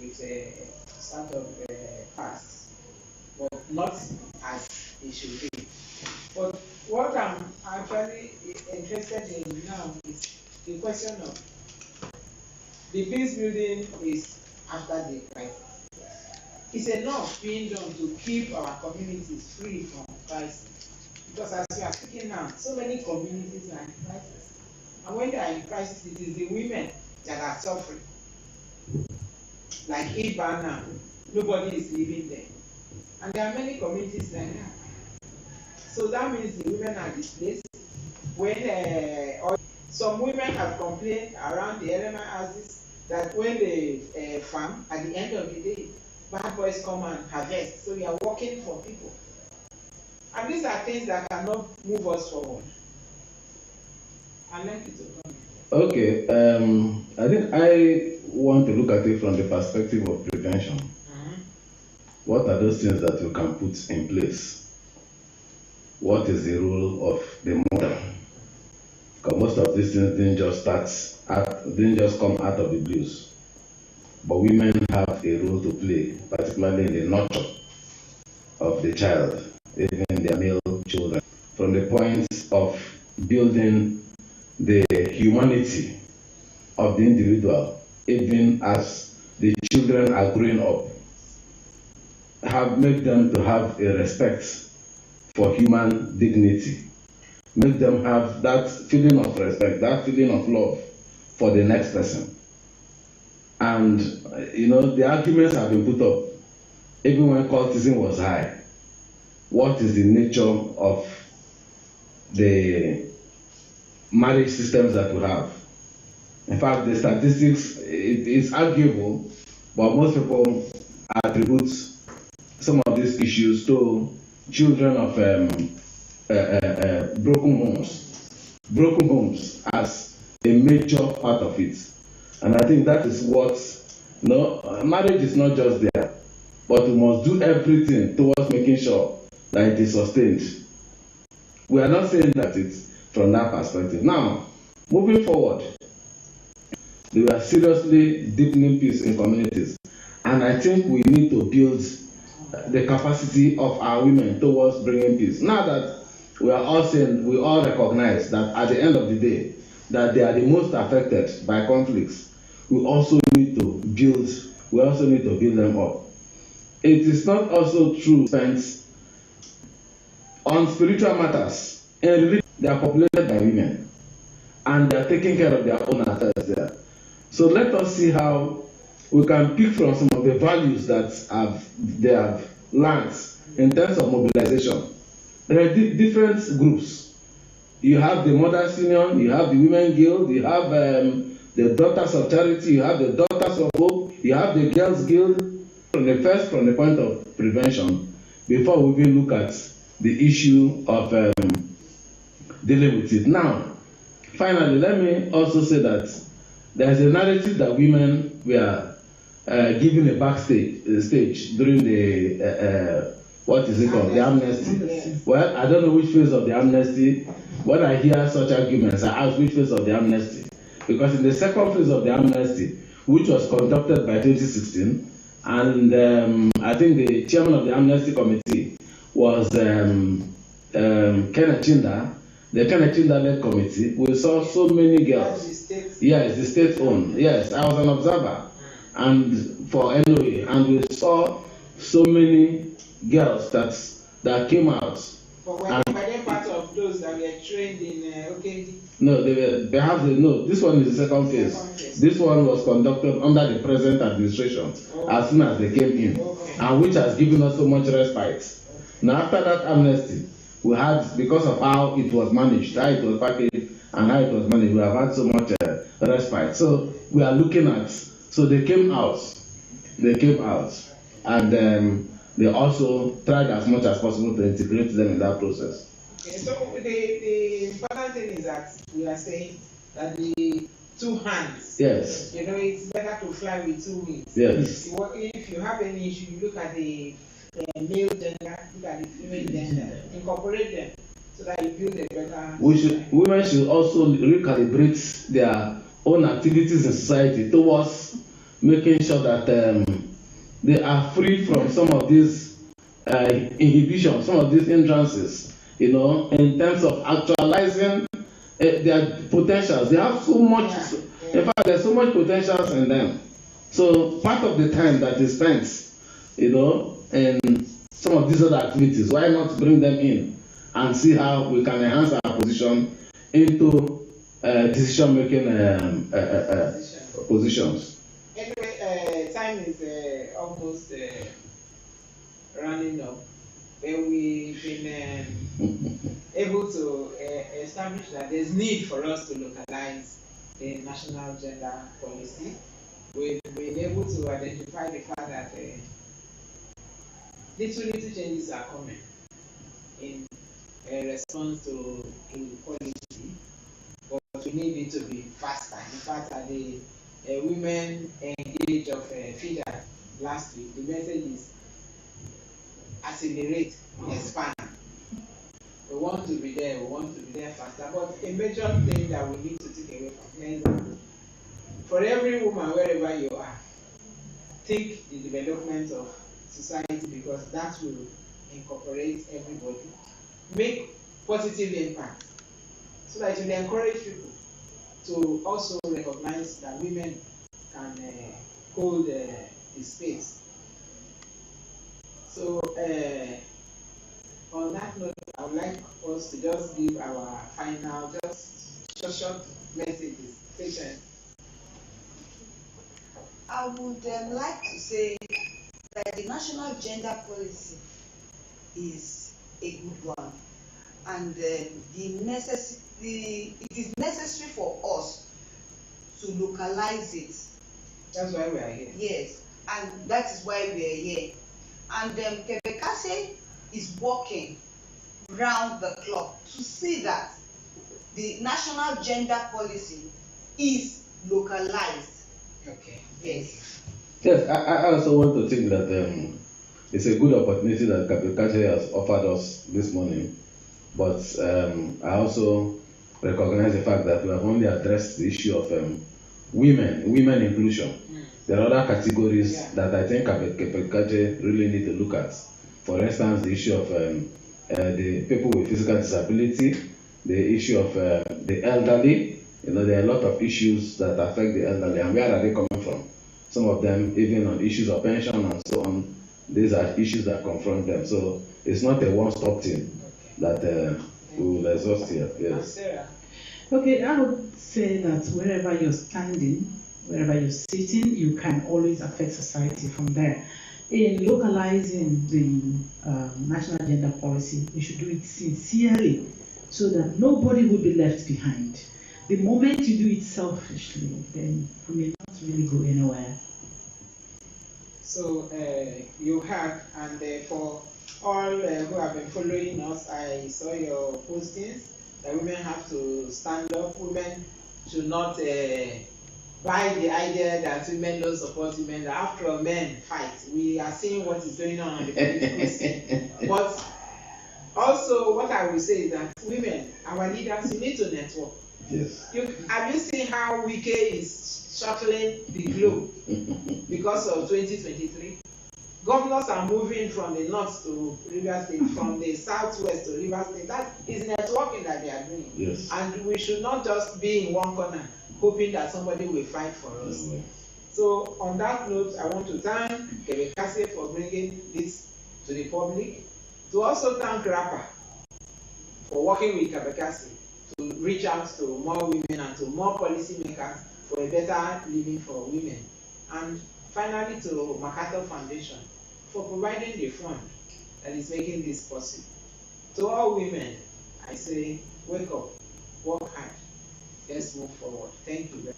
with a sort of past, but not as it should be. But what I'm actually interested in now is the question of the peace building is after the crisis. It's enough being done to keep our communities free from crisis. Because as we are speaking now, so many communities are in crisis. And when they are in crisis, it is the women that are suffering. Like Iba now, nobody is living there. And there are many communities like that. So that means the women are displaced. When some women have complained around the element houses that when they farm, at the end of the day, bad boys come and harvest. So we are working for people. And these are things that cannot move us forward. I'd like you to comment. Okay, I think I want to look at it from the perspective of prevention. What are those things that you can put in place? What is the role of the mother? Because most of these things didn't just come out of the blues. But women have a role to play, particularly in the nurture of the child, even their male children. From the point of building the humanity of the individual, even as the children are growing up, have made them to have a respect for human dignity, make them have that feeling of respect, that feeling of love for the next person. And the arguments have been put up, even when cultism was high. What is the nature of the marriage systems that we have? In fact, the statistics, it is arguable, but most people attribute some of these issues to children of broken homes as a major part of it. And I think that is what, marriage is not just there, but we must do everything towards making sure that it is sustained. We are not saying that it's from that perspective. Now, moving forward, we are seriously deepening peace in communities. And I think we need to build the capacity of our women towards bringing peace. Now that we are all saying, we all recognize that at the end of the day, that they are the most affected by conflicts. We also need to build them up. It is not also true spent on spiritual matters. In religion, they are populated by women, and they are taking care of their own affairs there. So let us see how we can pick from some of the values that they have learned in terms of mobilization. There are different groups. You have the Mothers Union, you have the Women Guild, you have the Daughters of Charity, you have the Daughters of Hope, you have the Girls Guild. From the point of prevention, before we even look at the issue of dealing with it. Now, finally, let me also say that there is a narrative that women were given a backstage during the what is it called? The amnesty. Well, I don't know which phase of the amnesty. When I hear such arguments, I ask which phase of the amnesty. Because in the second phase of the amnesty, which was conducted by 2016, and I think the chairman of the amnesty committee was Kenneth Chinda, the Kenneth Chinda-led committee. We saw so many girls. Yes, the state-owned. Yes, I was an observer, and for NOA, and we saw so many girls that came out. But were they part of those that were trained in OKD? No, this one is the second phase. This one was conducted under the present administration as soon as they came in, and which has given us so much respite. Now, after that amnesty, we had, because of how it was managed, how it was packaged, and how it was managed, we have had so much respite. So we are looking at, so they came out, and they also tried as much as possible to integrate them in that process. Okay, so the important thing is that we are saying that the two hands. Yes. It's better to fly with two wings. Yes. If you have any issue, you look at the male gender, look at the female gender, incorporate them so that you build a better. Women should also recalibrate their own activities in society towards, making sure that they are free from some of these inhibitions, some of these hindrances, you know, in terms of actualizing their potentials. They have so much, in fact, there's so much potentials in them. So part of the time that is spent, you know, in some of these other activities, why not bring them in and see how we can enhance our position into decision-making positions. Anyway, time is almost running up. But we've been able to establish that there's need for us to localize the national gender policy. We've been able to identify the fact that little changes are coming in response to inequality, but we need it to be faster. In fact, at the women engage of FIDA last week, the message is accelerate, expand. We want to be there, faster. But a major thing that we need to take away from here is that for every woman, wherever you are, think the development of society, because that will incorporate everybody. Make positive impact so that it will encourage people to also recognize that women can hold the space. So on that note, I would like us to just give our final, just short messages. Patience. I would like to say that the national gender policy is a good one, and it is necessary for us to localize it. That's why we are here. Yes, and that is why we are here. And KEBETKACHE is working round the clock to see that the national gender policy is localized. Okay. Yes. Yes, I also want to think that it's a good opportunity that KEBETKACHE has offered us this morning, but I also recognize the fact that we have only addressed the issue of women inclusion. There are other categories that I think KEBETKACHE really need to look at. For instance, the issue of the people with physical disability, the issue of the elderly. You know, there are a lot of issues that affect the elderly, and where are they coming from? Some of them even on issues of pension and so on. These are issues that confront them. So it's not a one-stop thing that we will exhaust here. Yes. Okay, I would say that wherever you're standing, wherever you're sitting, you can always affect society from there. In localizing the national gender policy, we should do it sincerely so that nobody will be left behind. The moment you do it selfishly, then we may not really go anywhere. So you have, and for all who have been following us, I saw your postings that women have to stand up. Women should not buy the idea that women don't support women. That after all, men fight. We are seeing what is going on the political scene. But also, what I will say is that women, our leaders, you need to network. Yes. Have you seen how Wike is shuttling the globe because of 2023? Governors are moving from the north to River State, from the southwest to River State. That is networking that they are doing. Yes. And we should not just be in one corner hoping that somebody will fight for us. Mm-hmm. So on that note, I want to thank KEBETKACHE for bringing this to the public. To also thank RAPA for working with KEBETKACHE to reach out to more women and to more policymakers for a better living for women. And finally to MacArthur Foundation for providing the fund that is making this possible. To all women, I say, wake up, work hard, let's move forward. Thank you very much.